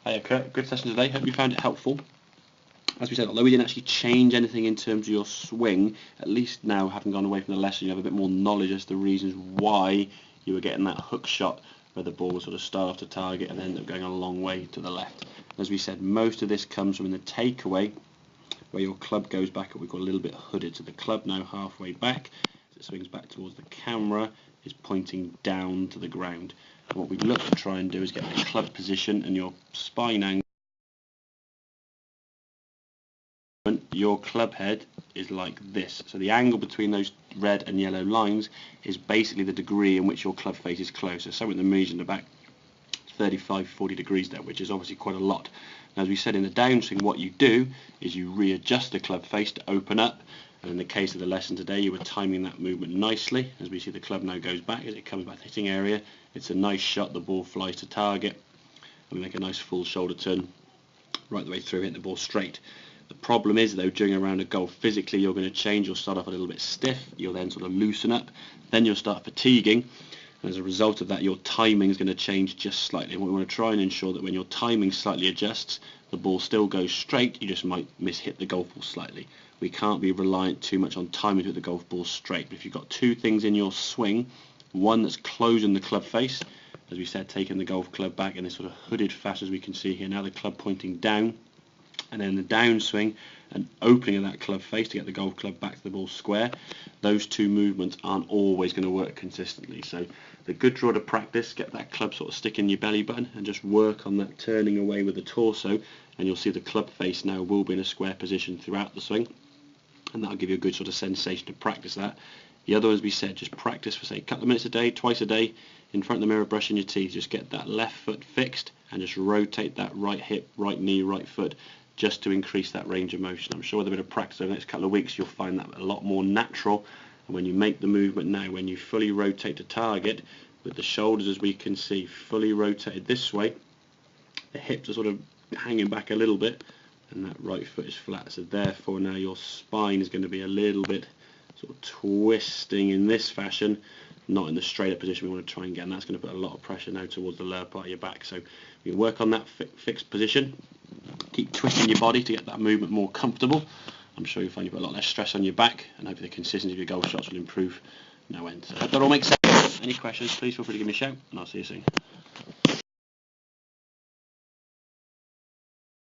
Hiya Kurt, good session today, hope you found it helpful. As we said, although we didn't actually change anything in terms of your swing, at least now, having gone away from the lesson, you have a bit more knowledge as to the reasons why you were getting that hook shot where the ball would sort of start off to target and end up going a long way to the left. As we said, most of this comes from in the takeaway where your club goes back, what we call a little bit hooded. So the club now halfway back, as it swings back towards the camera, is pointing down to the ground. And what we look to try and do is get the club position and your spine angle. Your club head is like this. So the angle between those red and yellow lines is basically the degree in which your club face is closed. So somewhere in the region of about 35-40 degrees there, which is obviously quite a lot. Now, as we said in the downswing, what you do is you readjust the club face to open up, and in the case of the lesson today, you were timing that movement nicely. As we see, the club now goes back as it comes back to the hitting area. It's a nice shot, the ball flies to target, and we make a nice full shoulder turn right the way through, hitting the ball straight. The problem is, though, during a round of golf, physically you're going to change. You'll start off a little bit stiff, you'll then sort of loosen up, then you'll start fatiguing, and as a result of that, your timing is going to change just slightly. And we want to try and ensure that when your timing slightly adjusts, the ball still goes straight, you just might miss-hit the golf ball slightly. We can't be reliant too much on timing to hit the golf ball straight. But if you've got two things in your swing, one that's closing the club face, as we said, taking the golf club back in this sort of hooded fashion, as we can see here, now the club pointing down, and then the downswing and opening of that club face to get the golf club back to the ball square. Those two movements aren't always going to work consistently. So the good draw to practice, get that club sort of stick in your belly button and just work on that turning away with the torso, and you'll see the club face now will be in a square position throughout the swing, and that'll give you a good sort of sensation to practice that. The other, as we said, just practice for say a couple of minutes a day, twice a day, in front of the mirror brushing your teeth. Just get that left foot fixed and just rotate that right hip, right knee, right foot, just to increase that range of motion. I'm sure with a bit of practice over the next couple of weeks you'll find that a lot more natural, and when you make the movement now, when you fully rotate to target, with the shoulders, as we can see, fully rotated this way, the hips are sort of hanging back a little bit, and that right foot is flat, so therefore now your spine is going to be a little bit sort of twisting in this fashion, not in the straight up position we want to try and get, and that's going to put a lot of pressure now towards the lower part of your back. So you work on that fixed position, keep twisting your body to get that movement more comfortable. I'm sure you'll find you put a lot less stress on your back, and hopefully the consistency of your golf shots will improve no end. So I hope that all makes sense. Any questions, please feel free to give me a shout, and I'll see you soon.